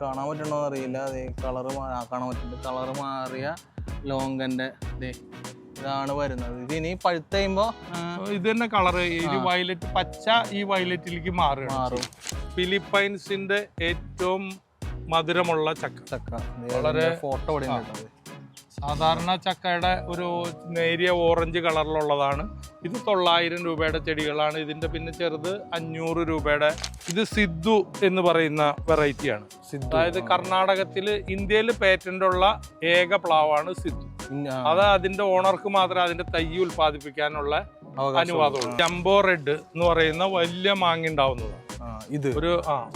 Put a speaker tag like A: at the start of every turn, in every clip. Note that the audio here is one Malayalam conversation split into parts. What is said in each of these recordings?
A: കാണാൻ പറ്റണോ അറിയില്ല. അതെ കളറ് കാണാൻ പറ്റുന്നുണ്ട്. കളറ് മാറിയ ലോങ്കന്റെ ഇതാണ് വരുന്നത്. ഇത് ഇനി പഴുത്ത് കഴിയുമ്പോ
B: ഇത് തന്നെ കളറ് വയലറ്റ് പച്ച ഈ വയലറ്റിലേക്ക് മാറും. ഫിലിപ്പൈൻസിന്റെ ഏറ്റവും മധുരമുള്ള ചക്ക.
A: വളരെ ഫോട്ടോ
B: സാധാരണ ചക്കയുടെ ഒരു നേരിയ ഓറഞ്ച് കളറിലുള്ളതാണ്. ഇത് 900 രൂപയുടെ ചെടികളാണ്. ഇതിന്റെ പിന്നെ ചെറുത് 500 രൂപയുടെ. ഇത് സിദ്ധു എന്ന് പറയുന്ന വെറൈറ്റിയാണ്. അതായത് കർണാടകത്തില് ഇന്ത്യയിൽ പേറ്റന്റ് ഉള്ള ഏക പ്ലാവാണ് സിദ്ധു. അത് അതിന്റെ ഓണർക്ക് മാത്രമേ അതിന്റെ തൈ ഉൽപ്പാദിപ്പിക്കാനുള്ള അനുവാദമുള്ളൂ. ജംബോ റെഡ് എന്ന് പറയുന്ന വലിയ മാങ്ങ ഉണ്ടാവുന്നതാണ്.
A: ഇത്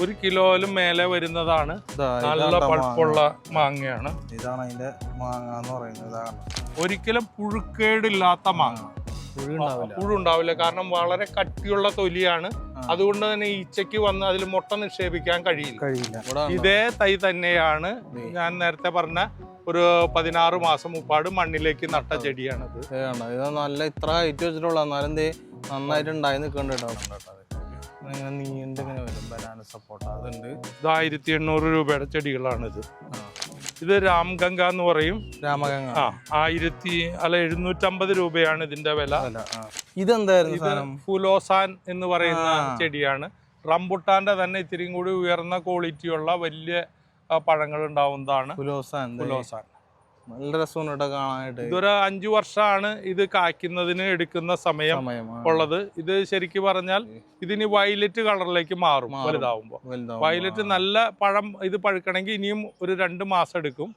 B: ഒരു കിലോയിലും മേലെ വരുന്നതാണ്. നല്ല പഴുപ്പുള്ള മാങ്ങയാണ്.
A: ഇതാണ് അതിന്റെ മാങ്ങ എന്ന് പറയുന്നത്.
B: ഒരിക്കലും പുഴുക്കേടില്ലാത്ത മാങ്ങ. പുഴു ഉണ്ടാവില്ല. കാരണം വളരെ കട്ടിയുള്ള തൊലിയാണ്. അതുകൊണ്ട് തന്നെ ഈച്ചയ്ക്ക് വന്ന് അതിൽ മുട്ട നിക്ഷേപിക്കാൻ കഴിയില്ല. ഇതേ തൈ തന്നെയാണ് ഞാൻ നേരത്തെ പറഞ്ഞ ഒരു 16 മാസം മുപ്പാട് മണ്ണിലേക്ക് നട്ട ചെടിയാണിത്.
A: ഇത് നല്ല ഇത്ര ഹൈറ്റ് വെച്ചിട്ടുള്ള എന്നാലും നന്നായിട്ട് ഉണ്ടായി നിൽക്കുന്നുണ്ട്. നീണ്ടിങ്ങനെ വരും. ബനാന സപ്പോട്ട അതുണ്ട്.
B: ഇത് 1800 രൂപയുടെ ചെടികളാണിത്. ഇത് രാംഗംഗ എന്ന് പറയും.
A: രാമഗംഗ
B: 750 രൂപയാണ് ഇതിന്റെ വില.
A: ഇതെന്തായിരുന്നു?
B: ഫുലോസാൻ എന്ന് പറയുന്ന ചെടിയാണ്. റംബുട്ടാന്റെ തന്നെ ഇത്തിരിയും കൂടി ഉയർന്ന ക്വാളിറ്റിയുള്ള വലിയ പഴങ്ങൾ ഉണ്ടാവുന്നതാണ് ഫുലോസാൻ.
A: നല്ല രസമുണ്ട് കാണാനായിട്ട്.
B: ഇതൊരു 5 വർഷമാണ് ഇത് കായ്ക്കുന്നതിന് എടുക്കുന്ന സമയം ഉള്ളത്. ഇത് ശരിക്കും പറഞ്ഞാൽ ഇതിന് വയലറ്റ് കളറിലേക്ക് മാറും വലുതാവുമ്പോ. വയലറ്റ് നല്ല പഴം ഇത് പഴുക്കണമെങ്കിൽ ഇനിയും ഒരു 2 മാസം എടുക്കും.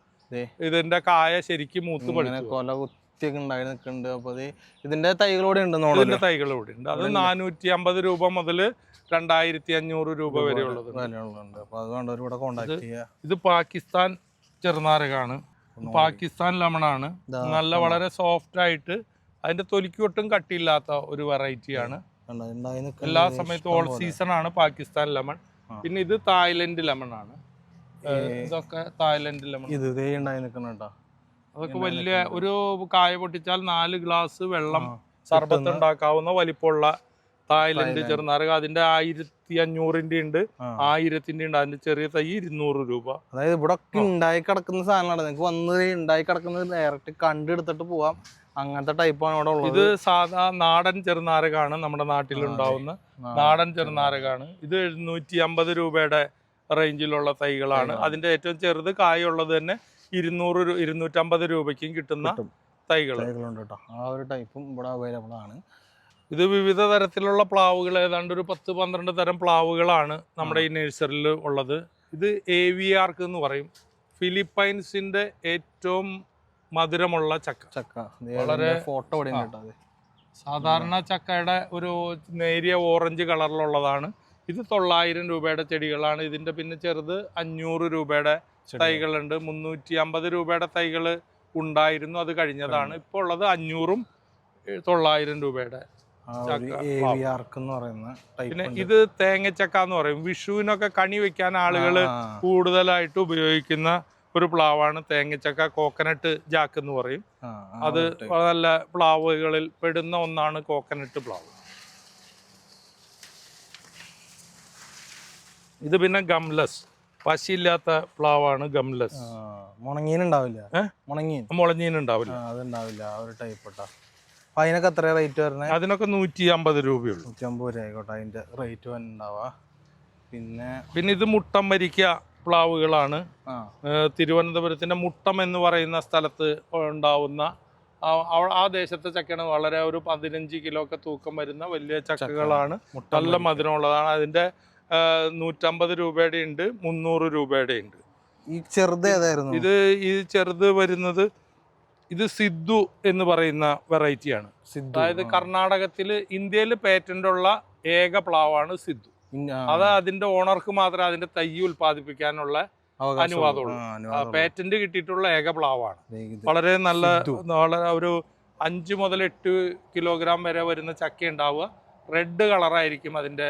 B: ഇതിന്റെ കായ ശരിക്കും മൂത്ത് പഴുക്കും.
A: കൊല കുത്തിയൊക്കെ ഉണ്ടായി നിൽക്കുന്നുണ്ട്. അപ്പൊ ഇതിന്റെ തൈകളോടെ ഉണ്ട്.
B: ഇതിന്റെ തൈകളോടെ ഉണ്ട്. അത് 450 രൂപ മുതൽ 2500 രൂപ വരെ ഉള്ളത്. ഇത് പാകിസ്ഥാൻ ചെറുനാരകാണ്. പാകിസ്ഥാൻ ലെമണാണ്. നല്ല വളരെ സോഫ്റ്റ് ആയിട്ട് അതിന്റെ തൊലിക്ക് ഒട്ടും കട്ടിയില്ലാത്ത ഒരു വെറൈറ്റിയാണ്. എല്ലാ സമയത്തും ഓൾ സീസൺ ആണ് പാകിസ്ഥാൻ ലെമൺ. പിന്നെ ഇത് തായ്ലൻഡ് ലെമൺ ആണ്. ഇതൊക്കെ തായ്ലൻഡ് ലെമൺ. അതൊക്കെ വലിയ ഒരു കായ പൊട്ടിച്ചാൽ 4 ഗ്ലാസ് വെള്ളം സർബത്ത് ഉണ്ടാക്കാവുന്ന വലിപ്പമുള്ള തായ്ലൻഡ് ചെറുനാരക. അതിന്റെ 1500-ന്റെ ഉണ്ട്, 1000-ന്റെ ഉണ്ട്. അതിന്റെ ചെറിയ തൈ 200 രൂപ.
A: അതായത് ഇവിടെ ഉണ്ടായി കിടക്കുന്ന സാധനമാണ്. നിങ്ങൾക്ക് വന്ന് ഉണ്ടായി കിടക്കുന്നത് ഡയറക്റ്റ് കണ്ടെടുത്തിട്ട് പോവാം. അങ്ങനത്തെ ടൈപ്പാണ് ഇവിടെ ഉള്ളത്.
B: ഇത് സാധാ നാടൻ ചെറുനാരകാണ്. നമ്മുടെ നാട്ടിലുണ്ടാവുന്ന നാടൻ ചെറുനാരകാണ്. ഇത് 750 രൂപയുടെ റേഞ്ചിലുള്ള തൈകളാണ്. അതിന്റെ ഏറ്റവും ചെറുത് കായുള്ളത് തന്നെ 200-250 രൂപയ്ക്കും കിട്ടുന്ന തൈകളുണ്ട് കേട്ടോ.
A: ആ ഒരു ടൈപ്പും ഇവിടെ അവൈലബിൾ ആണ്.
B: ഇത് വിവിധ തരത്തിലുള്ള പ്ലാവുകൾ, ഏതാണ്ട് ഒരു 10-12 തരം പ്ലാവുകളാണ് നമ്മുടെ ഈ നഴ്സറിയിൽ ഉള്ളത്. ഇത് AVR എന്ന് പറയും. ഫിലിപ്പൈൻസിന്റെ ഏറ്റവും മധുരമുള്ള ചക്ക.
A: വളരെ ഫോട്ടോ
B: സാധാരണ ചക്കയുടെ ഒരു നേരിയ ഓറഞ്ച് കളറിലുള്ളതാണ്. ഇത് 900 രൂപയുടെ ചെടികളാണ്. ഇതിന്റെ പിന്നെ ചെറുത് 500 രൂപയുടെ തൈകളുണ്ട്. 350 രൂപയുടെ തൈകൾ ഉണ്ടായിരുന്നു. അത് കഴിഞ്ഞതാണ്. ഇപ്പോൾ ഉള്ളത് 500-ഉം 900 രൂപയുടെ. പിന്നെ ഇത് തേങ്ങച്ചക്ക എന്ന് പറയും. വിഷുവിനൊക്കെ കണി വെക്കാൻ ആളുകൾ കൂടുതലായിട്ട് ഉപയോഗിക്കുന്ന ഒരു പ്ലാവാണ് തേങ്ങച്ചക്ക. കോക്കനട്ട് ജാക്ക് എന്ന് പറയും. അത് നല്ല പ്ലാവുകളിൽ പെടുന്ന ഒന്നാണ് കോക്കനട്ട് പ്ലാവ്. ഇത് പിന്നെ ഗംലസ്, പശിയില്ലാത്ത പ്ലാവാണ് ഗംലസ്. മുളഞ്ഞീനുണ്ടാവില്ല.
A: അതുണ്ടാവില്ല. ആ ഒരു ടൈപ്പ്. അതിനൊക്കെ എത്ര റേറ്റ് വരുന്നത്?
B: അതിനൊക്കെ 150 രൂപയുള്ളൂ.
A: 150 രൂപ ആയിക്കോട്ടെ അതിന്റെ റേറ്റ് ഉണ്ടാവുക.
B: പിന്നെ ഇത് മുട്ടം വരിക്ക പ്ലാവുകളാണ്. തിരുവനന്തപുരത്തിന്റെ മുട്ടം എന്ന് പറയുന്ന സ്ഥലത്ത് ഉണ്ടാവുന്ന ആ ദേശത്തെ ചക്കയാണ്. വളരെ ഒരു 15 കിലോ ഒക്കെ തൂക്കം വരുന്ന വലിയ ചക്കകളാണ്. നല്ല മധുരമുള്ളതാണ്. അതിന്റെ 150 രൂപയുടെ ഉണ്ട്, 300 രൂപയുടെ ഉണ്ട്.
A: ഈ ചെറുത് ഏതായിരുന്നു?
B: ഈ ചെറുത് വരുന്നത് ഇത് സിദ്ധു എന്ന് പറയുന്ന വെറൈറ്റിയാണ്. അതായത് കർണാടകത്തില് ഇന്ത്യയിൽ പേറ്റന്റ് ഉള്ള ഏക പ്ലാവാണ് സിദ്ധു. അത് അതിന്റെ ഓണർക്ക് മാത്രമേ അതിന്റെ തൈ ഉൽപ്പാദിപ്പിക്കാനുള്ള അനുവാദമുള്ളൂ. പേറ്റന്റ് കിട്ടിയിട്ടുള്ള ഏക പ്ലാവാണ്. വളരെ നല്ല ഒരു 5 മുതൽ 8 കിലോഗ്രാം വരെ വരുന്ന ചക്ക ഉണ്ടാവുക. റെഡ് കളറായിരിക്കും അതിന്റെ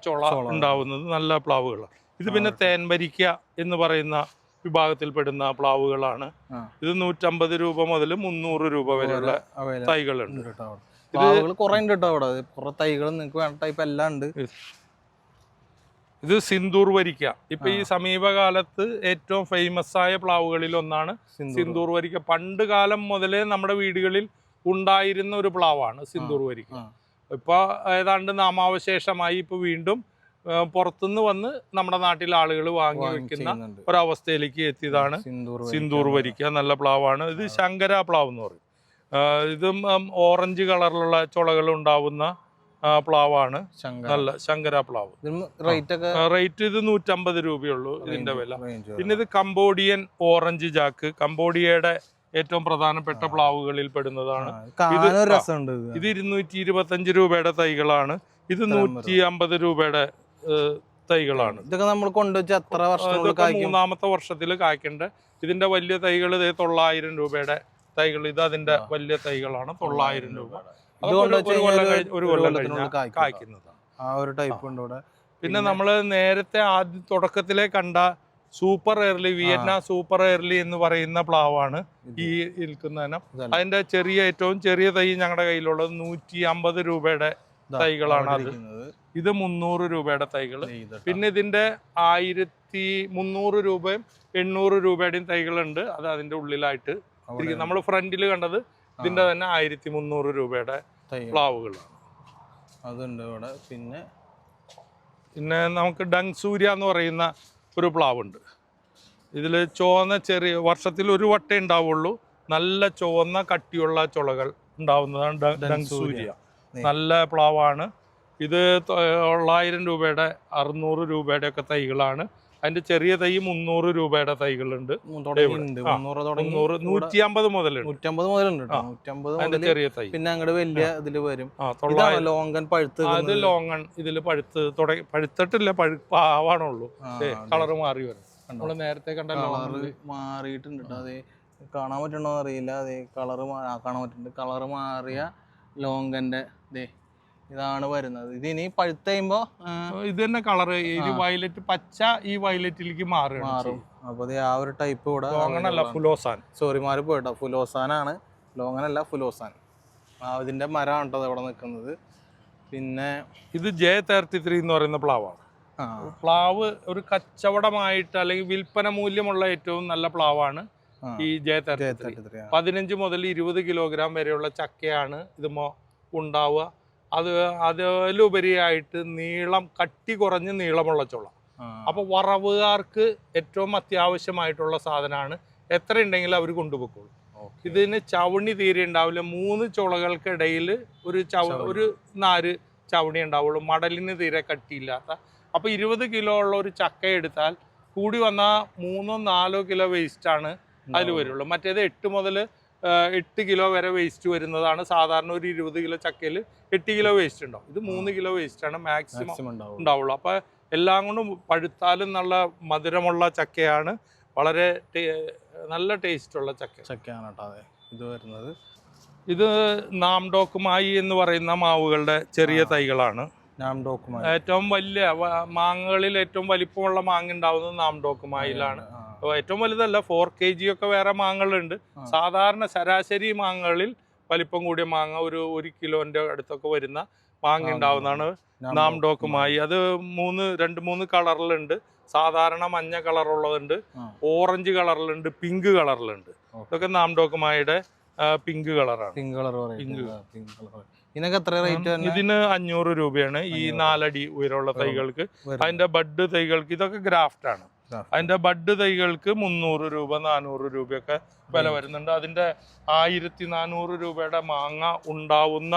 B: ചുള ഉണ്ടാവുന്നത്. നല്ല പ്ലാവുകളാണ്. ഇത് പിന്നെ തേൻവരിക്ക എന്ന് പറയുന്ന വിഭാഗത്തിൽപ്പെടുന്ന പ്ലാവുകളാണ്. ഇത് 150 രൂപ മുതൽ 300 രൂപ വരെയുള്ള തൈകളുണ്ട്.
A: കുറെ ഉണ്ട് കേട്ടോ. അവിടെ കുറെ തൈകൾ നിങ്ങൾക്ക് വേണ്ട ടൈപ്പ് എല്ലാം ഉണ്ട്.
B: ഇത് സിന്ദൂർ വരിക്ക. ഇപ്പൊ ഈ സമീപകാലത്ത് ഏറ്റവും ഫേമസ് ആയ പ്ലാവുകളിൽ ഒന്നാണ് സിന്ദൂർ വരിക്ക. പണ്ട് കാലം മുതലേ നമ്മുടെ വീടുകളിൽ ഉണ്ടായിരുന്ന ഒരു പ്ലാവാണ് സിന്ദൂർ വരിക്ക. ഇപ്പൊ ഏതാണ്ട് നാമാവശേഷമായി ഇപ്പൊ വീണ്ടും പുറത്തുനിന്ന് വന്ന് നമ്മുടെ നാട്ടിലെ ആളുകൾ വാങ്ങി വെക്കുന്ന ഒരവസ്ഥയിലേക്ക് എത്തിയതാണ് സിന്ദൂർ വരിക്ക. നല്ല പ്ലാവാണ് ഇത്. ശങ്കര പ്ലാവ് എന്ന് പറയും. ഇതും ഓറഞ്ച് കളറിലുള്ള ചുളകൾ ഉണ്ടാവുന്ന പ്ലാവാണ്. നല്ല ശങ്കര പ്ലാവ്. റേറ്റ് ഇത് 150 രൂപയുള്ളൂ ഇതിന്റെ വില. പിന്നെ ഇത് കംബോഡിയൻ ഓറഞ്ച് ജാക്ക്, കംബോഡിയയുടെ ഏറ്റവും പ്രധാനപ്പെട്ട പ്ലാവുകളിൽ പെടുന്നതാണ്. ഇത് 225 രൂപയുടെ തൈകളാണ്. ഇത് 150 രൂപയുടെ തൈകളാണ്.
A: ഇതൊക്കെ നമ്മൾ കൊണ്ടുവച്ച എത്ര വർഷം?
B: 3-ാമത്തെ വർഷത്തിൽ കായ്ക്കേണ്ട. ഇതിന്റെ വലിയ തൈകൾ 900 രൂപയുടെ തൈകൾ. ഇത് അതിന്റെ വലിയ തൈകളാണ്. 900 രൂപ. ഒരു കൊല്ലം കഴിഞ്ഞാൽ കായ്ക്കുന്നതാണ്.
A: ആ ഒരു ടൈപ്പ് ഉണ്ട് ഇവിടെ.
B: പിന്നെ നമ്മള് നേരത്തെ ആദ്യം തുടക്കത്തിലെ കണ്ട super early, Vietnam super early എന്ന് പറയുന്ന പ്ലാവാണ് ഈ നിൽക്കുന്ന ഇനം. അതിന്റെ ഏറ്റവും ചെറിയ തൈ ഞങ്ങളുടെ കയ്യിലുള്ളത് 150 രൂപയുടെ തൈകളാണ്. അത് ഇത് 300 രൂപയുടെ തൈകൾ. പിന്നെ ഇതിന്റെ 1300 രൂപയും 800 രൂപയുടെയും തൈകളുണ്ട്. അത് അതിന്റെ ഉള്ളിലായിട്ട് നമ്മൾ ഫ്രണ്ടിൽ കണ്ടത് ഇതിന്റെ തന്നെ 1300 രൂപയുടെ പ്ലാവുകളാണ്.
A: അതുണ്ട് ഇവിടെ.
B: പിന്നെ നമുക്ക് ഡങ്സൂര്യ എന്ന് പറയുന്ന ഒരു പ്ലാവുണ്ട്. ഇതിൽ ചുവന്ന വർഷത്തിൽ ഒരു വട്ടേ ഉണ്ടാവുള്ളൂ. നല്ല ചുവന്ന കട്ടിയുള്ള ചുളകൾ ഉണ്ടാവുന്നതാണ് ഡങ്സൂര്യ. നല്ല പ്ലാവാണ് ഇത്. 900 രൂപയുടെ 600 രൂപയുടെ ഒക്കെ തൈകളാണ്. അതിന്റെ ചെറിയ തൈ 300 രൂപയുടെ തൈകളുണ്ട്. 150 മുതലുണ്ട് അതിന്റെ ചെറിയ തൈ.
A: പിന്നെ അങ്ങോട്ട് വലിയ ഇതില് വരും ലോങ്ങൻ പഴുത്ത്.
B: അത് ലോങ്ങൺ ഇതില് പഴുത്തിട്ടില്ല, പഴുപ്പാവാണുള്ളൂ. കളറ് മാറി വരും. നമ്മള് നേരത്തെ കണ്ട
A: കളറ് മാറിയിട്ടുണ്ട്. അതെ, കാണാൻ പറ്റണോ അറിയില്ല. അതെ, കളറ് കാണാൻ പറ്റുന്നുണ്ട്. കളറ് മാറിയ ലോങ്കന്റെ ഇതാണ് വരുന്നത്. ഇത് ഇനി പഴുത്ത് കഴിയുമ്പോ
B: ഇത് തന്നെ കളറ് വയലറ്റ്, പച്ച ഈ വയലറ്റിലേക്ക് മാറും.
A: അപ്പൊ ആ ഒരു ടൈപ്പ് ഇവിടെ
B: ലോങ്ങനല്ല, ഫുലോസാൻ.
A: സോറി, മാറി പോയിട്ടോ. ഫുലോസാനാണ്, ലോങ്ങനല്ല, ഫുലോസാൻ. ഇതിന്റെ മരമാണ് കേട്ടോ ഇവിടെ നിൽക്കുന്നത്. പിന്നെ
B: ഇത് J33 എന്ന് പറയുന്ന പ്ലാവാണ്. പ്ലാവ് ഒരു കച്ചവടമായിട്ട് അല്ലെങ്കിൽ വിൽപ്പന മൂല്യമുള്ള ഏറ്റവും നല്ല പ്ലാവാണ് ഈ J33. 15 മുതൽ 20 കിലോഗ്രാം വരെയുള്ള ചക്കയാണ് ഇതുമോ ഉണ്ടാവുക. അതിലുപരിയായിട്ട് കട്ടി കുറഞ്ഞ് നീളമുള്ള ചുള. അപ്പൊ വറവുകാർക്ക് ഏറ്റവും അത്യാവശ്യമായിട്ടുള്ള സാധനമാണ്. എത്ര ഉണ്ടെങ്കിലും അവർ കൊണ്ടുപോയിക്കോളും. ഇതിന് ചവണി തീരെ ഉണ്ടാവില്ല. 3 ചുളകൾക്കിടയിൽ ഒരു 4 ചവണി ഉണ്ടാവുള്ളൂ. മടലിന് തീരെ കട്ടിയില്ലാത്ത. അപ്പൊ 20 കിലോ ഉള്ള ഒരു ചക്ക എടുത്താൽ കൂടി വന്നാൽ 3-4 കിലോ വേസ്റ്റാണ് അതിൽ വരുള്ളൂ. മറ്റേത് 8 മുതൽ 8 കിലോ വരെ വേസ്റ്റ് വരുന്നതാണ്. സാധാരണ ഒരു 20 കിലോ ചക്കയിൽ 8 കിലോ വേസ്റ്റ് ഉണ്ടാവും. ഇത് 3 കിലോ വേസ്റ്റ് ആണ് മാക്സിമം ഉണ്ടാവുള്ളൂ. അപ്പൊ എല്ലാം കൊണ്ടും പഴുത്താലും നല്ല മധുരമുള്ള ചക്കയാണ്. വളരെ നല്ല ടേസ്റ്റ് ഉള്ള
A: ചക്കയാണ് കേട്ടോ. അതെ, ഇത് വരുന്നത്
B: ഇത് നാംഡോക്കുമായി എന്ന് പറയുന്ന മാവുകളുടെ ചെറിയ തൈകളാണ്. ഏറ്റവും വലിയ മാങ്ങകളിൽ ഏറ്റവും വലിപ്പമുള്ള മാങ്ങ ഉണ്ടാവുന്നത് നാംഡോക്കുമായിലാണ്. ഏറ്റവും വലുതല്ല, 4 kg ഒക്കെ വേറെ മാങ്ങകളുണ്ട്. സാധാരണ ശരാശരി മാങ്ങകളിൽ വലിപ്പം കൂടിയ മാങ്ങ ഒരു 1 കിലോന്റെ അടുത്തൊക്കെ വരുന്ന മാങ്ങ ഉണ്ടാവുന്നതാണ് നാംഡോക്കുമായി. അത് 2-3 കളറിലുണ്ട്. സാധാരണ മഞ്ഞ കളറുള്ളതുണ്ട്, ഓറഞ്ച് കളറിലുണ്ട്, പിങ്ക് കളറിലുണ്ട്. ഇതൊക്കെ നാംഡോക്കുമായിയുടെ പിങ്ക് കളറാണ്. ഇതിന് 500 രൂപയാണ് ഈ 4 അടി ഉയരമുള്ള തൈകൾക്ക്. അതിന്റെ ബഡ് തൈകൾക്ക് ഇതൊക്കെ ഗ്രാഫ്റ്റ് ആണ്. അതിന്റെ ബഡ് തൈകൾക്ക് 300 രൂപ 400 രൂപയൊക്കെ വില വരുന്നുണ്ട്. അതിന്റെ 1400 രൂപയുടെ മാങ്ങ ഉണ്ടാവുന്ന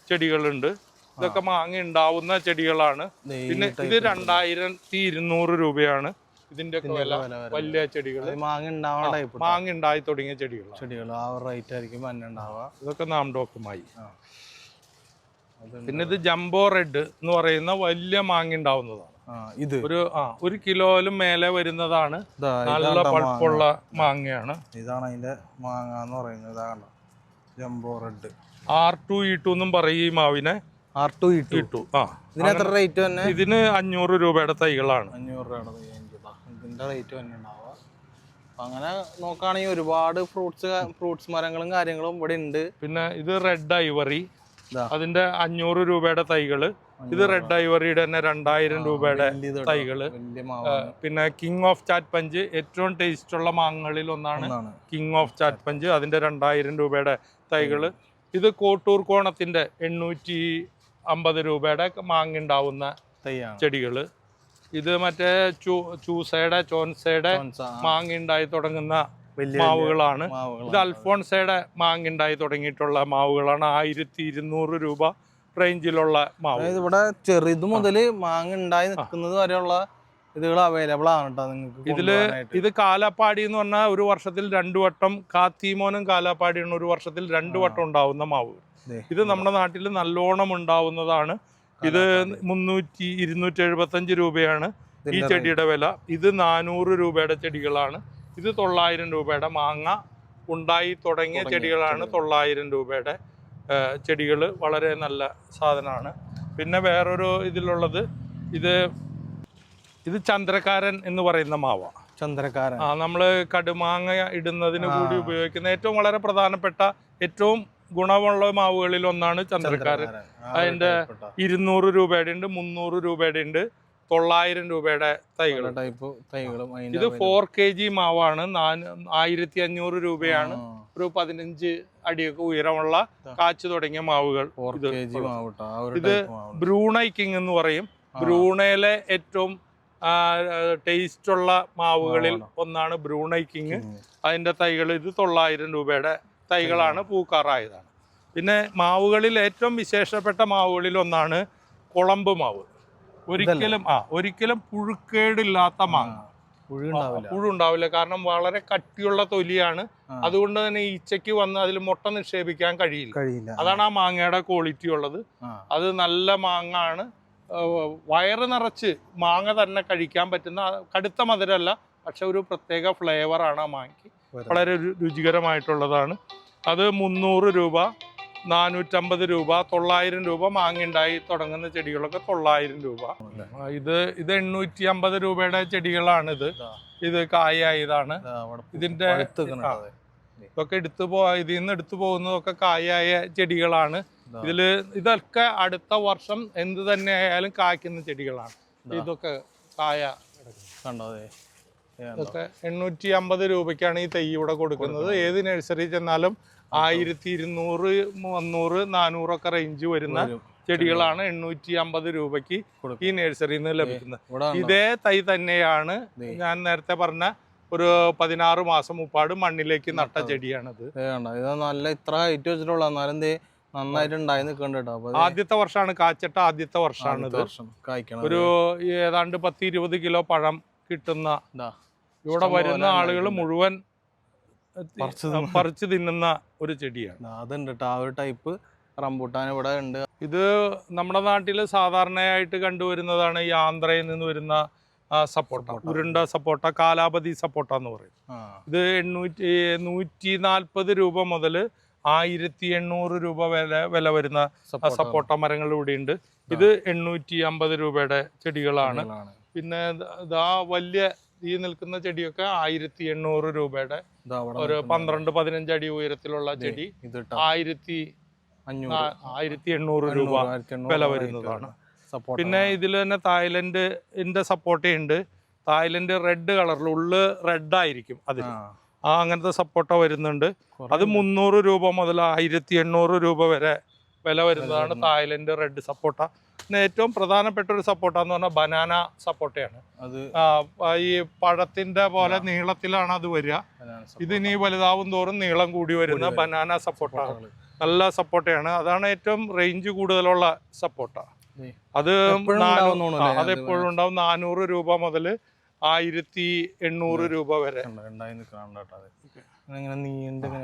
B: ചെടികളുണ്ട്. ഇതൊക്കെ മാങ്ങ ഉണ്ടാവുന്ന ചെടികളാണ്. പിന്നെ ഇത് 2200 രൂപയാണ് ഇതിന്റെ വില. വലിയ ചെടികൾ, മാങ്ങ ഉണ്ടായി തുടങ്ങിയ ചെടികളാണ്. ഇതൊക്കെ നാംഡോക്കുമായി. പിന്നെ ഇത് ജംബോ റെഡ് എന്ന് പറയുന്ന വലിയ മാങ്ങ ഉണ്ടാവുന്നതാണ്.
A: ഇത്
B: ഒരു കിലോയിലും മേലെ വരുന്നതാണ്. നല്ല പഴുപ്പുള്ള മാങ്ങയാണ്.
A: ഇതാണ് അതിന്റെ മാങ്ങ എന്ന് പറയുന്നത്. ജംബോ റെഡ്
B: R2E2 എന്നും പറയും ഈ മാവിനെ.
A: R2E2.
B: ഇതിന് 500 രൂപയുടെ തൈകളാണ്.
A: 500 രൂപയുടെ തൈ ഇതിന്റെ റേറ്റ് തന്നെ ഉണ്ടാവുക. അങ്ങനെ നോക്കുകയാണെങ്കിൽ ഒരുപാട് ഫ്രൂട്ട്സ് മരങ്ങളും കാര്യങ്ങളും ഇവിടെ ഉണ്ട്.
B: പിന്നെ ഇത് റെഡ് ഐവറി. അതിന്റെ 500 രൂപയുടെ തൈകള്. ഇത് റെഡ് ഐവറിയുടെ തന്നെ 2000 രൂപയുടെ തൈകള്. പിന്നെ കിങ് ഓഫ് ചാറ്റ് പഞ്ച്, ഏറ്റവും ടേസ്റ്റ് ഉള്ള മാങ്ങകളിൽ ഒന്നാണ് കിങ് ഓഫ് ചാറ്റ് പഞ്ച്, അതിന്റെ 2000 രൂപയുടെ തൈകള്. ഇത് കോട്ടൂർ കോണത്തിന്റെ 850 രൂപയുടെ മാങ്ങ ഉണ്ടാവുന്ന ചെടികള്. ഇത് മറ്റേ ചോൻസയുടെ മാങ്ങ ഉണ്ടായി തുടങ്ങുന്ന മാവുകളാണ്. ഇത് അൽഫോൺസയുടെ മാങ്ങ ഉണ്ടായി തുടങ്ങിയിട്ടുള്ള മാവുകളാണ്. 1200 രൂപ റേഞ്ചിലുള്ള മാവ്.
A: ഇവിടെ ചെറുത് മുതല് മാങ്ങ ഉണ്ടായി നിൽക്കുന്നത് വരെയുള്ള ഇതുകൾ അവൈലബിൾ ആണ് കേട്ടോ നിങ്ങൾക്ക്.
B: ഇത് കാലാപ്പാടി എന്ന് പറഞ്ഞാൽ ഒരു വർഷത്തിൽ 2 വട്ടം, കാത്തിമോനും കാലാപ്പാടിയാണ് ഒരു വർഷത്തിൽ 2 വട്ടം ഉണ്ടാവുന്ന മാവ്. ഇത് നമ്മുടെ നാട്ടിൽ നല്ലോണം ഉണ്ടാവുന്നതാണ്. ഇത് 275 രൂപയാണ് ഈ ചെടിയുടെ വില. ഇത് 400 രൂപയുടെ ചെടികളാണ്. ഇത് 900 രൂപയുടെ മാങ്ങ ഉണ്ടായി തുടങ്ങിയ ചെടികളാണ്. 900 രൂപയുടെ ചെടികൾ വളരെ നല്ല സാധനമാണ്. പിന്നെ വേറൊരു ഇതിലുള്ളത് ഇത് ചന്ദ്രക്കാരൻ എന്ന് പറയുന്ന മാവ.
A: ചന്ദ്രക്കാരൻ
B: നമ്മൾ കടുമാങ്ങ ഇടുന്നതിന് കൂടി ഉപയോഗിക്കുന്ന ഏറ്റവും വളരെ പ്രധാനപ്പെട്ട ഏറ്റവും ഗുണമുള്ള മാവുകളിൽ ഒന്നാണ് ചന്ദ്രക്കാരൻ. അതിന്റെ 200 രൂപയുടെ ഉണ്ട്, 300 രൂപയുടെ ഉണ്ട്, 900 രൂപയുടെ തൈകളും. ഇത് 4 kg മാവാണ്. 1500 രൂപയാണ്. ഒരു 15 അടിയൊക്കെ ഉയരമുള്ള കാച്ചു തുടങ്ങിയ മാവുകൾ. ഇത് ബ്രൂണൈ കിങ് എന്ന് പറയും. ബ്രൂണയിലെ ഏറ്റവും ടേസ്റ്റ് ഉള്ള മാവുകളിൽ ഒന്നാണ് ബ്രൂണൈ കിങ്. അതിന്റെ തൈകൾ ഇത് 900 രൂപയുടെ തൈകളാണ്, പൂക്കാറായതാണ്. പിന്നെ മാവുകളിൽ ഏറ്റവും വിശേഷപ്പെട്ട മാവുകളിൽ ഒന്നാണ് കുളമ്പ് മാവ്. ഒരിക്കലും പുഴുക്കേടില്ലാത്ത മാങ്ങ. പുഴു ഉണ്ടാവില്ല, കാരണം വളരെ കട്ടിയുള്ള തൊലിയാണ്. അതുകൊണ്ട് തന്നെ ഈച്ചയ്ക്ക് വന്ന് അതിൽ മുട്ട നിക്ഷേപിക്കാൻ കഴിയില്ല. അതാണ് ആ മാങ്ങയുടെ ക്വാളിറ്റി ഉള്ളത്. അത് നല്ല മാങ്ങ ആണ്. വയറ് നിറച്ച് മാങ്ങ തന്നെ കഴിക്കാൻ പറ്റുന്ന, കടുത്ത മധുരമല്ല, പക്ഷെ ഒരു പ്രത്യേക ഫ്ലേവറാണ് ആ മാങ്ങയ്ക്ക്. വളരെ രുചികരമായിട്ടുള്ളതാണ്. അത് 300 രൂപ, 450 രൂപ, 900 രൂപ. മാങ്ങ ഉണ്ടായി തുടങ്ങുന്ന ചെടികളൊക്കെ 900 രൂപ. ഇത് 850 രൂപയുടെ ചെടികളാണിത്. ഇത് കായായതാണ്. ഇതിന്റെ ഇതൊക്കെ ഇതിൽ നിന്ന് എടുത്തു പോകുന്നതൊക്കെ കായായ ചെടികളാണ്. ഇതൊക്കെ അടുത്ത വർഷം എന്ത് തന്നെ ആയാലും കായ്ക്കുന്ന ചെടികളാണ്. ഇതൊക്കെ കായ ഇതൊക്കെ 850 രൂപയ്ക്കാണ് ഈ തൈ ഇവിടെ കൊടുക്കുന്നത്. ഏത് നഴ്സറി ചെന്നാലും 1200, 300, 400 ഒക്കെ റേഞ്ച് വരുന്ന ചെടികളാണ് 850 രൂപയ്ക്ക് ഈ നഴ്സറിയിൽ നിന്ന് ലഭിക്കുന്നത്. ഇതേ തൈ തന്നെയാണ് ഞാൻ നേരത്തെ പറഞ്ഞ ഒരു 16 മാസം മുപ്പാട് മണ്ണിലേക്ക് നട്ട ചെടിയാണിത്.
A: നല്ല ഇത്ര ഹൈറ്റ് വെച്ചിട്ടുള്ള നന്നായിട്ട് ഉണ്ടായി നിൽക്കണ്ടോ.
B: ആദ്യത്തെ വർഷമാണ് കാച്ചിട്ട, ആദ്യത്തെ വർഷമാണ് ഇത്. ഒരു ഏതാണ്ട് 10-20 കിലോ പഴം കിട്ടുന്ന, ഇവിടെ വരുന്ന ആളുകൾ മുഴുവൻ പറിച്ചു തിന്നുന്ന ഒരു ചെടിയാണ്.
A: അതുണ്ട് കേട്ടോ, ആ ഒരു ടൈപ്പ് റംബൂട്ടാൻ ഇവിടെ ഉണ്ട്.
B: ഇത് നമ്മുടെ നാട്ടിൽ സാധാരണയായിട്ട് കണ്ടുവരുന്നതാണ് ഈ ആന്ധ്രയിൽ നിന്ന് വരുന്ന സപ്പോട്ട, ഉരുണ്ട സപ്പോട്ട, കാലാപതി സപ്പോട്ട എന്ന് പറയും. ഇത് 140 രൂപ മുതൽ 1800 രൂപ വില വരുന്ന സപ്പോട്ട മരങ്ങൾ ഇവിടെ ഉണ്ട്. ഇത് 850 രൂപയുടെ ചെടികളാണ്. പിന്നെ വലിയ ഈ നിൽക്കുന്ന ചെടിയൊക്കെ 1800 രൂപയുടെ ഒരു 12-15 അടി ഉയരത്തിലുള്ള ചെടി 1800 രൂപ വില വരുന്നതാണ്. പിന്നെ ഇതിൽ തന്നെ തായ്ലൻഡിന്റെ സപ്പോട്ടയുണ്ട്. തായ്ലൻഡ് റെഡ് കളറിൽ, ഉള്ളു റെഡ് ആയിരിക്കും അതിന്. അങ്ങനത്തെ സപ്പോട്ട വരുന്നുണ്ട്. അത് 300 രൂപ മുതൽ 1800 രൂപ വരെ വില വരുന്നതാണ് തായ്ലൻഡ് റെഡ് സപ്പോട്ട. പിന്നെ ഏറ്റവും പ്രധാനപ്പെട്ട ഒരു സപ്പോട്ട എന്ന് പറഞ്ഞാൽ ബനാന സപ്പോട്ടയാണ്. ഈ പഴത്തിന്റെ പോലെ നീളത്തിലാണ് അത് വരിക. ഇതിനി വലുതാവും തോറും നീളം കൂടി വരുന്ന ബനാന സപ്പോട്ട നല്ല സപ്പോട്ടയാണ്. അതാണ് ഏറ്റവും റേഞ്ച് കൂടുതലുള്ള സപ്പോട്ട. അതെപ്പോഴും ഉണ്ടാവും. 400 രൂപ മുതൽ 1800 രൂപ വരെ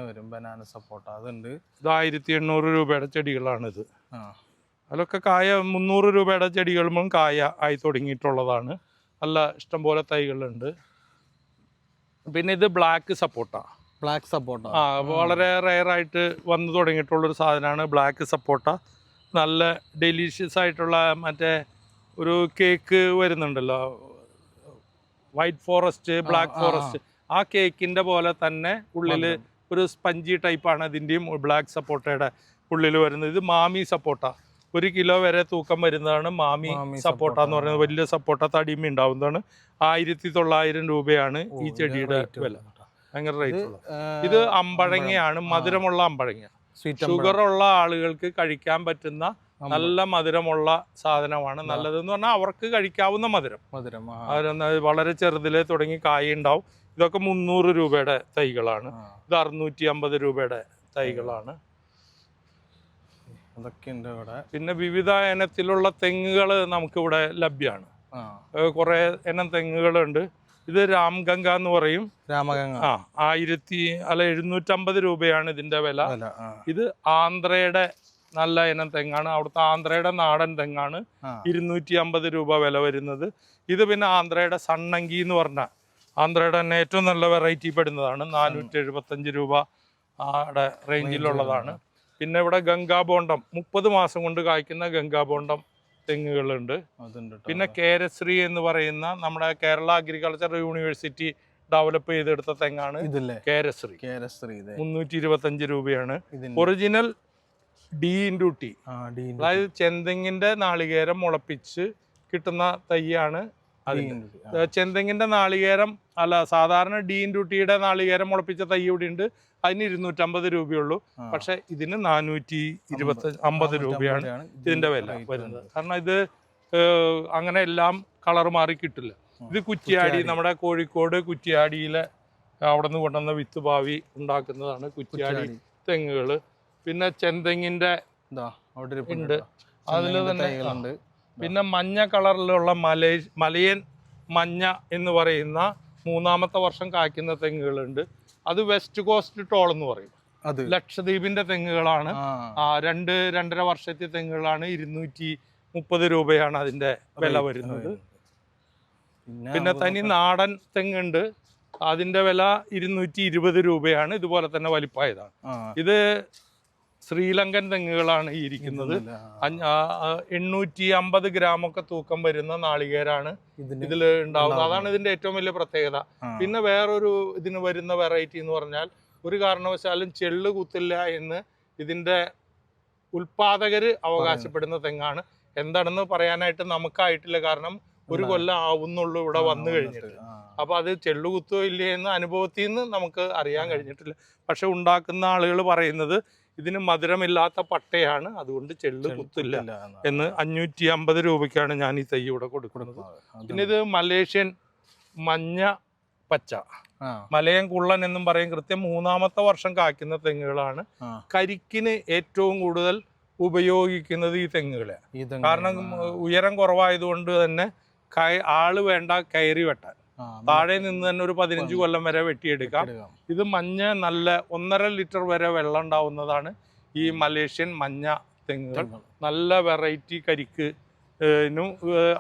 A: വരും ബനാന സപ്പോട്ട. അതുണ്ട്.
B: ഇത് 1800 രൂപയുടെ ചെടികളാണിത്. അതിലൊക്കെ കായ 300 രൂപയുടെ ചെടികളും കായ ആയി തുടങ്ങിയിട്ടുള്ളതാണ്. നല്ല ഇഷ്ടംപോലെ തൈകളുണ്ട്. പിന്നെ ഇത് ബ്ലാക്ക് സപ്പോട്ട. വളരെ റെയറായിട്ട് വന്നു തുടങ്ങിയിട്ടുള്ളൊരു സാധനമാണ് ബ്ലാക്ക് സപ്പോട്ട. നല്ല ഡെലീഷ്യസ് ആയിട്ടുള്ള മറ്റേ ഒരു കേക്ക് വരുന്നുണ്ടല്ലോ, വൈറ്റ് ഫോറസ്റ്റ്, ബ്ലാക്ക് ഫോറസ്റ്റ്, ആ കേക്കിൻ്റെ പോലെ തന്നെ ഉള്ളിൽ ഒരു സ്പഞ്ചി ടൈപ്പാണ് ഇതിൻ്റെയും ബ്ലാക്ക് സപ്പോട്ടയുടെ ഉള്ളിൽ വരുന്നത്. ഇത് മാമി സപ്പോട്ട, 1 കിലോ വരെ തൂക്കം വരുന്നതാണ് മാമി സപ്പോട്ട എന്ന് പറയുന്നത്. വലിയ സപ്പോട്ട തടിമ ഉണ്ടാവുന്നതാണ്. 1900 രൂപയാണ് ഈ ചെടിയുടെ വില. ഭയങ്കര റേറ്റ് ഉള്ളത്. ഇത് അമ്പഴങ്ങയാണ്, മധുരമുള്ള അമ്പഴങ്ങ. ഷുഗർ ഉള്ള ആളുകൾക്ക് കഴിക്കാൻ പറ്റുന്ന നല്ല മധുരമുള്ള സാധനമാണ്. നല്ലതെന്ന് പറഞ്ഞാൽ അവർക്ക് കഴിക്കാവുന്ന മധുരം. വളരെ ചെറുതിലെ തുടങ്ങി കായ ഉണ്ടാവും. ഇതൊക്കെ 300 രൂപയുടെ തൈകളാണ്. ഇത് 650 രൂപയുടെ തൈകളാണ്. പിന്നെ വിവിധ ഇനത്തിലുള്ള തെങ്ങുകൾ നമുക്കിവിടെ ലഭ്യമാണ്. കുറെ ഇനം തെങ്ങുകളുണ്ട്. ഇത് രാംഗംഗ എന്ന് പറയും.
A: രാമഗംഗ.
B: 750 രൂപയാണ് ഇതിന്റെ വില. ഇത് ആന്ധ്രയുടെ നല്ല ഇനം തെങ്ങാണ്. അവിടുത്തെ ആന്ധ്രയുടെ നാടൻ തെങ്ങാണ്. 250 രൂപ വില വരുന്നത്. ഇത് പിന്നെ ആന്ധ്രയുടെ സണ്ണങ്കി എന്ന് പറഞ്ഞ ആന്ധ്രയുടെ തന്നെ ഏറ്റവും നല്ല വെറൈറ്റി പെടുന്നതാണ്. 475 രൂപ റേഞ്ചിലുള്ളതാണ്. പിന്നെ ഇവിടെ ഗംഗാബോണ്ടം 30 മാസം കൊണ്ട് കായ്ക്കുന്ന ഗംഗാബോണ്ടം തെങ്ങുകളുണ്ട്. പിന്നെ കേരശ്രീ എന്ന് പറയുന്ന നമ്മുടെ കേരള അഗ്രികൾച്ചർ യൂണിവേഴ്സിറ്റി ഡെവലപ്പ് ചെയ്തെടുത്ത തെങ്ങാണ് കേരശ്രീ. 325 രൂപയാണ്. ഒറിജിനൽ D*T, അതായത് ചെന്തെങ്ങിന്റെ നാളികേരം മുളപ്പിച്ച് കിട്ടുന്ന തൈയാണ്. ചെന്തെങ്ങിന്റെ നാളികേരം അല്ല, സാധാരണ D*Tയുടെ നാളികേരം മുളപ്പിച്ച തൈ ഇവിടെ ഉണ്ട്. അതിന് 250 രൂപയുള്ളൂ. പക്ഷെ ഇതിന് 450 രൂപയാണ് ഇതിന്റെ വില വരുന്നത്. കാരണം ഇത് അങ്ങനെ എല്ലാം കളർ മാറി കിട്ടില്ല. ഇത് കുറ്റിയാടി, നമ്മുടെ കോഴിക്കോട് കുറ്റിയാടിയിലെ അവിടെ നിന്ന് കൊണ്ടുവന്ന വിത്ത് ഭാവി ഉണ്ടാക്കുന്നതാണ് കുറ്റിയാടി തെങ്ങുകള്. പിന്നെ ചെന്തെങ്ങിന്റെ ഉണ്ട്, അതിൽ തന്നെ. പിന്നെ മഞ്ഞ കളറിലുള്ള മലയൻ മഞ്ഞ എന്ന് പറയുന്ന 3ാമത്തെ വർഷം കായ്ക്കുന്ന തെങ്ങുകളുണ്ട്. അത് വെസ്റ്റ് കോസ്റ്റ് ടോൾ എന്ന് പറയും. ലക്ഷദ്വീപിന്റെ തെങ്ങുകളാണ്. 2-2.5 വർഷത്തെ തെങ്ങുകളാണ്. 230 രൂപയാണ് അതിന്റെ വില വരുന്നത്. പിന്നെ തനി നാടൻ തെങ്ങുണ്ട്. അതിന്റെ വില 220 രൂപയാണ്. ഇതുപോലെ തന്നെ വലിപ്പായതാണ്. ഇത് ശ്രീലങ്കൻ തെങ്ങുകളാണ് ഈ ഇരിക്കുന്നത്. 850 ഗ്രാമൊക്കെ തൂക്കം വരുന്ന നാളികേരാണ് ഇതിൽ ഉണ്ടാവുന്നത്. അതാണ് ഇതിന്റെ ഏറ്റവും വലിയ പ്രത്യേകത. പിന്നെ വേറൊരു ഇതിന് വരുന്ന വെറൈറ്റി എന്ന് പറഞ്ഞാൽ, ഒരു കാരണവശാലും ചെള്ള് കുത്തില്ല എന്ന് ഇതിന്റെ ഉൽപാദകര് അവകാശപ്പെടുന്ന തെങ്ങാണ്. എന്താണെന്ന് പറയാനായിട്ട് നമുക്കായിട്ടില്ല. കാരണം 1 കൊല്ലം ആവുന്നുള്ളൂ ഇവിടെ വന്നു കഴിഞ്ഞിട്ട്. അപ്പൊ അത് ചെള്ളു കുത്തോ ഇല്ലേ എന്ന് അനുഭവത്തിൽ നിന്ന് നമുക്ക് അറിയാൻ കഴിഞ്ഞിട്ടില്ല. പക്ഷെ ഉണ്ടാക്കുന്ന ആളുകൾ പറയുന്നത് ഇതിന് മധുരമില്ലാത്ത പട്ടയാണ്, അതുകൊണ്ട് ചെള്ളു കുത്തില്ല എന്ന്. 550 രൂപയ്ക്കാണ് ഞാൻ ഈ തൈ ഇവിടെ കൊടുക്കുന്നത്. പിന്നെ ഇത് മലേഷ്യൻ മഞ്ഞ പച്ച, മലയൻ കുള്ളൻ എന്നും പറയും. കൃത്യം 3ാമത്തെ വർഷം കായ്ക്കുന്ന തെങ്ങുകളാണ്. കരിക്കിന് ഏറ്റവും കൂടുതൽ ഉപയോഗിക്കുന്നത് ഈ തെങ്ങുകളെ. കാരണം ഉയരം കുറവായതുകൊണ്ട് തന്നെ ആള് വേണ്ട കയറി വെട്ടാൻ. താഴെ നിന്ന് തന്നെ ഒരു 15 കൊല്ലം വരെ വെട്ടിയെടുക്കാം. ഇത് മഞ്ഞ നല്ല 1.5 ലിറ്റർ വരെ വെള്ളം ഉണ്ടാവുന്നതാണ് ഈ മലേഷ്യൻ മഞ്ഞ തെങ്ങുകൾ. നല്ല വെറൈറ്റി കരിക്ക്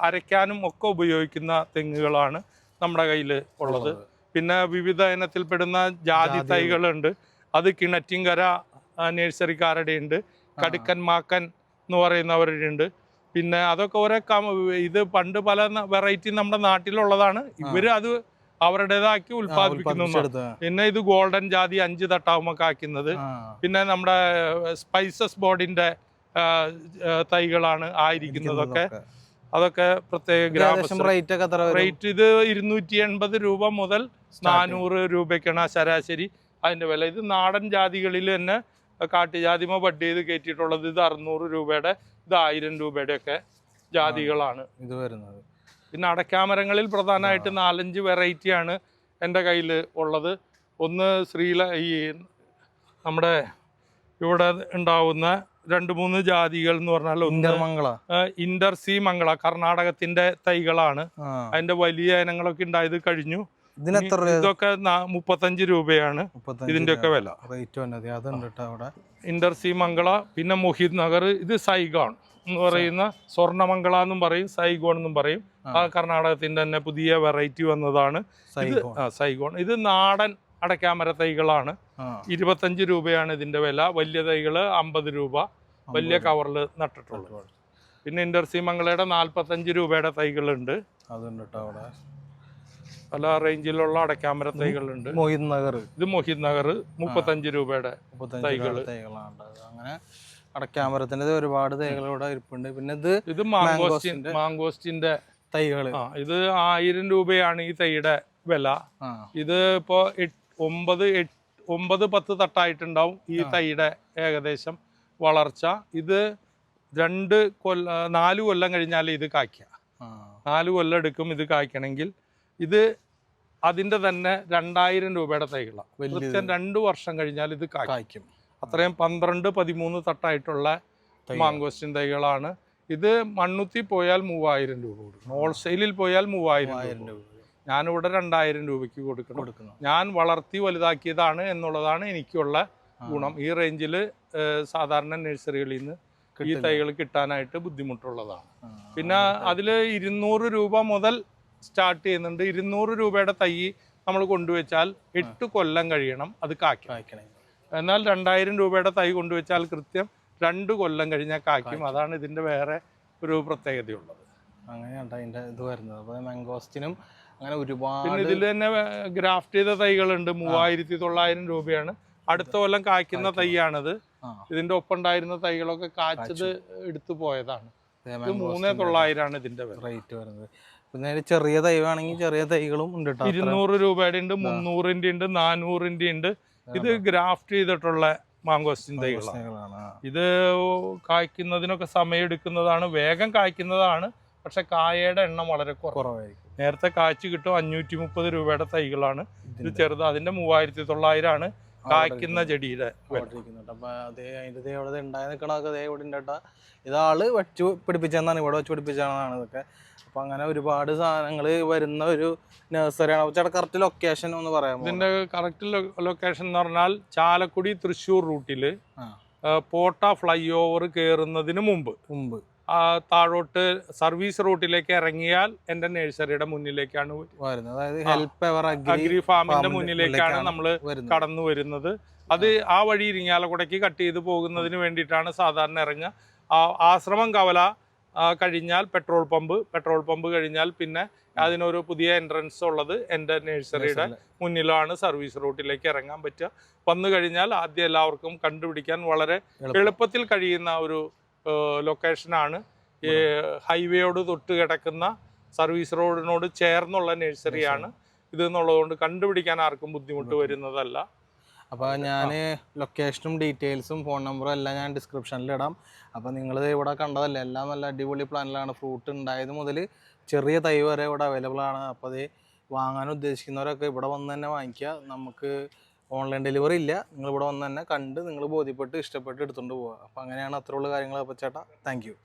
B: അരയ്ക്കാനും ഒക്കെ ഉപയോഗിക്കുന്ന തെങ്ങുകളാണ് നമ്മുടെ കയ്യിൽ ഉള്ളത്. പിന്നെ വിവിധ ഇനത്തിൽപ്പെടുന്ന ജാതി തൈകളുണ്ട്. അത് കിണറ്റിങ്കര നഴ്സറിക്കാരുടെ ഉണ്ട്. കടുക്കൻ മാക്കൻ എന്ന് പറയുന്നവരുടെ ഉണ്ട്. പിന്നെ അതൊക്കെ ഓരോ ഇത് പണ്ട് പല വെറൈറ്റി നമ്മുടെ നാട്ടിലുള്ളതാണ്. ഇവര് അത് അവരുടേതാക്കി ഉൽപ്പാദിപ്പിക്കുന്നു. പിന്നെ ഇത് ഗോൾഡൻ ജാതി 5 തട്ടാവുമ്പോൾ കായ്ക്കുന്നത്. പിന്നെ നമ്മുടെ സ്പൈസസ് ബോർഡിന്റെ തൈകളാണ് ആയിരിക്കുന്നതൊക്കെ. അതൊക്കെ പ്രത്യേക റേറ്റ്. ഇത് 280 രൂപ മുതൽ 400 രൂപയ്ക്കാണ് ശരാശരി അതിന്റെ വില. ഇത് നാടൻ ജാതികളിൽ തന്നെ കാട്ടുജാതിമ ബഡ് ചെയ്ത് കയറ്റിയിട്ടുള്ളത്. ഇത് 600 രൂപയുടെ, ഇത് 1000 രൂപയുടെ ഒക്കെ ജാതികളാണ് ഇത് വരുന്നത്. പിന്നെ അടയ്ക്കാമരങ്ങളിൽ പ്രധാനമായിട്ട് 4-5 വെറൈറ്റിയാണ് എൻ്റെ കയ്യിൽ ഉള്ളത്. ഒന്ന് ഈ നമ്മുടെ ഇവിടെ ഉണ്ടാവുന്ന 2-3 ജാതികൾ എന്ന് പറഞ്ഞാൽ, ഇന്റർസി മംഗള കർണാടകത്തിന്റെ തൈകളാണ്. അതിന്റെ വലിയ ഇനങ്ങളൊക്കെ ഉണ്ടായത് കഴിഞ്ഞു. ഇതൊക്കെ 35 രൂപയാണ് ഇതിന്റെ ഒക്കെ വില. ഇന്റർസി മംഗള. പിന്നെ മുഹിത് നഗർ. ഇത് സൈഗോൺ എന്ന് പറയുന്ന, സ്വർണ്ണമംഗള എന്നും പറയും, സൈഗോൺ എന്നും പറയും. ആ കർണാടകത്തിന്റെ തന്നെ പുതിയ വെറൈറ്റി വന്നതാണ് സൈഗോൺ. ഇത് നാടൻ അടയ്ക്കാമര തൈകളാണ്. 25 രൂപയാണ് ഇതിന്റെ വില. വലിയ തൈകള് 50 രൂപ വലിയ കവറിൽ നട്ടിട്ടുള്ളത്. പിന്നെ ഇന്റർസി മംഗളയുടെ 45 രൂപയുടെ തൈകളുണ്ട്. പല റേഞ്ചിലുള്ള അടയ്ക്കാമര തൈകളുണ്ട്.
A: മോഹിത് നഗർ.
B: ഇത് മോഹിത് നഗർ 35 രൂപയുടെ തൈകള്.
A: അങ്ങനെ അടക്കാമരത്തിന്റെ ഒരുപാട് തൈകൾ ഇവിടെ ഇരിപ്പുണ്ട്. പിന്നെ
B: ഇത് മാങ്കോസ്റ്റിന്റെ
A: തൈകള്.
B: ഇത് 1000 രൂപയാണ് ഈ തൈയുടെ വില. ഇത് ഇപ്പോ 9-10 തട്ടായിട്ടുണ്ടാവും ഈ തൈയുടെ ഏകദേശം വളർച്ച. ഇത് 4 കൊല്ലം കഴിഞ്ഞാൽ ഇത് കായ്ക്കുക. 4 കൊല്ലം എടുക്കും ഇത് കായ്ക്കണമെങ്കിൽ. ഇത് അതിന്റെ തന്നെ 2000 രൂപയുടെ തൈകളാണ്. കൃത്യം 2 വർഷം കഴിഞ്ഞാൽ ഇത് കായ്ക്കും. അത്രയും 12-13 തട്ടായിട്ടുള്ള മാങ്കോസ്റ്റിൻ തൈകളാണ്. ഇത് മണ്ണുത്തി പോയാൽ 3000 രൂപ കൊടുക്കണം. ഹോൾസെയിലിൽ പോയാൽ 3000 രൂപ. ഞാനിവിടെ 2000 രൂപയ്ക്ക് കൊടുക്കണം. ഞാൻ വളർത്തി വലുതാക്കിയതാണ് എന്നുള്ളതാണ് എനിക്കുള്ള ഗുണം. ഈ റേഞ്ചിൽ സാധാരണ നഴ്സറികളിൽ നിന്ന് ഈ തൈകൾ കിട്ടാനായിട്ട് ബുദ്ധിമുട്ടുള്ളതാണ്. പിന്നെ അതിൽ 200 രൂപ മുതൽ സ്റ്റാർട്ട് ചെയ്യുന്നുണ്ട്. 200 രൂപയുടെ തൈ നമ്മൾ കൊണ്ടുവച്ചാൽ 8 കൊല്ലം കഴിയണം അത് കായ്ക്കണം. എന്നാൽ 2000 രൂപയുടെ തൈ കൊണ്ടുവച്ചാൽ കൃത്യം 2 കൊല്ലം കഴിഞ്ഞാൽ കായ്ക്കും. അതാണ് ഇതിന്റെ വേറെ ഒരു പ്രത്യേകതയുള്ളത്.
A: അങ്ങനെയാണ് അതിന്റെ ഇത് വരുന്നത്. അപ്പോൾ മാങ്കോസ്റ്റിനും അങ്ങനെ ഒരുപാട്.
B: പിന്നെ ഇതിൽ തന്നെ ഗ്രാഫ്റ്റ് ചെയ്ത തൈകളുണ്ട്. 3900 രൂപയാണ്. അടുത്ത കൊല്ലം കായ്ക്കുന്ന തൈയാണിത്. ഇതിന്റെ ഒപ്പം ഉണ്ടായിരുന്ന തൈകളൊക്കെ കായ്ച്ചത് എടുത്തു പോയതാണ്. 3900 ഇതിന്റെ
A: റേറ്റ് വരുന്നത്. പിന്നെ ചെറിയ തൈ വേണമെങ്കിൽ ചെറിയ തൈകളും ഉണ്ട്.
B: 200 രൂപയുടെ ഉണ്ട്, 300-ന്റെ ഉണ്ട്, 400-ന്റെ ഉണ്ട്. ഇത് ഗ്രാഫ്റ്റ് ചെയ്തിട്ടുള്ള മാങ്കോസ്റ്റിൻ തൈകളാണ്. ഇത് കായ്ക്കുന്നതിനൊക്കെ സമയം എടുക്കുന്നതാണ്, വേഗം കായ്ക്കുന്നതാണ്. പക്ഷെ കായയുടെ എണ്ണം വളരെ കുറവായിരിക്കും. നേരത്തെ കായ്ച്ചു കിട്ടും. 530 രൂപയുടെ തൈകളാണ് ഇത്. ചെറുത് അതിന്റെ 3900 ആണ് കായ്ക്കുന്ന ചെടിയുടെ.
A: അപ്പൊ അതേ അതിന്റെ ഇവിടെ ഉണ്ടായി നിൽക്കണതൊക്കെ അതേ ഇവിടെ ഉണ്ട്. ഇതാള് വെച്ച് പിടിപ്പിച്ചെന്നാണ്, ഇവിടെ വെച്ച് പിടിപ്പിച്ചാണ് ഇതൊക്കെ. അപ്പൊ അങ്ങനെ ഒരുപാട് സാധനങ്ങൾ വരുന്ന ഒരു നഴ്സറിയാണ്. ചേട്ടാ കറക്റ്റ് ലൊക്കേഷൻ ഒന്ന് പറയാം.
B: ഇതിന്റെ കറക്റ്റ് ലൊക്കേഷൻ എന്ന് പറഞ്ഞാൽ ചാലക്കുടി തൃശ്ശൂർ റൂട്ടില് പോട്ട ഫ്ലൈ ഓവർ കയറുന്നതിന് മുമ്പ് താഴോട്ട് സർവീസ് റൂട്ടിലേക്ക് ഇറങ്ങിയാൽ എന്റെ നഴ്സറിയുടെ മുന്നിലേക്കാണ്
A: വരുന്നത്. അതായത് ഹെൽപ്പ് എവർ
B: അഗ്രി ഫാമിന്റെ മുന്നിലേക്കാണ് നമ്മൾ കടന്നു വരുന്നത്. അത് ആ വഴി ഇരിങ്ങാലക്കുടയ്ക്ക് കട്ട് ചെയ്ത് പോകുന്നതിന് വേണ്ടിയിട്ടാണ് സാധാരണ ഇറങ്ങുക. ആശ്രമം കവല കഴിഞ്ഞാൽ പെട്രോൾ പമ്പ് കഴിഞ്ഞാൽ പിന്നെ അതിനൊരു പുതിയ എൻട്രൻസ് ഉള്ളത് എൻ്റെ നഴ്സറിയുടെ മുന്നിലാണ്. സർവീസ് റൂട്ടിലേക്ക് ഇറങ്ങാൻ പറ്റുക. വന്നു കഴിഞ്ഞാൽ ആദ്യം എല്ലാവർക്കും കണ്ടുപിടിക്കാൻ വളരെ എളുപ്പത്തിൽ കഴിയുന്ന ഒരു ലൊക്കേഷനാണ്. ഈ ഹൈവേയോട് തൊട്ട് കിടക്കുന്ന സർവീസ് റോഡിനോട് ചേർന്നുള്ള നഴ്സറിയാണ് ഇത് എന്നുള്ളതുകൊണ്ട് കണ്ടുപിടിക്കാൻ ആർക്കും ബുദ്ധിമുട്ട് വരുന്നതല്ല.
A: അപ്പോൾ ഞാൻ ലൊക്കേഷനും ഡീറ്റെയിൽസും ഫോൺ നമ്പറും എല്ലാം ഞാൻ ഡിസ്ക്രിപ്ഷനിൽ ഇടാം. അപ്പോൾ നിങ്ങൾ ഇവിടെ കണ്ടതല്ലേ, എല്ലാം നല്ല അടിപൊളി പ്ലാനിലാണ്. ഫ്രൂട്ട് ഉണ്ടായത് മുതൽ ചെറിയ തൈ വരെ ഇവിടെ അവൈലബിൾ ആണ്. അപ്പോൾ അത് വാങ്ങാൻ ഉദ്ദേശിക്കുന്നവരൊക്കെ ഇവിടെ വന്ന് തന്നെ വാങ്ങിക്കുക. നമുക്ക് ഓൺലൈൻ ഡെലിവറി ഇല്ല. നിങ്ങൾ ഇവിടെ വന്ന് തന്നെ കണ്ട് നിങ്ങൾ ബോധ്യപ്പെട്ട് ഇഷ്ടപ്പെട്ട് എടുത്തുകൊണ്ട് പോവുക. അപ്പോൾ അങ്ങനെയാണ് അത്രയുള്ള കാര്യങ്ങൾ. അപ്പോൾ ചേട്ടാ താങ്ക് യു.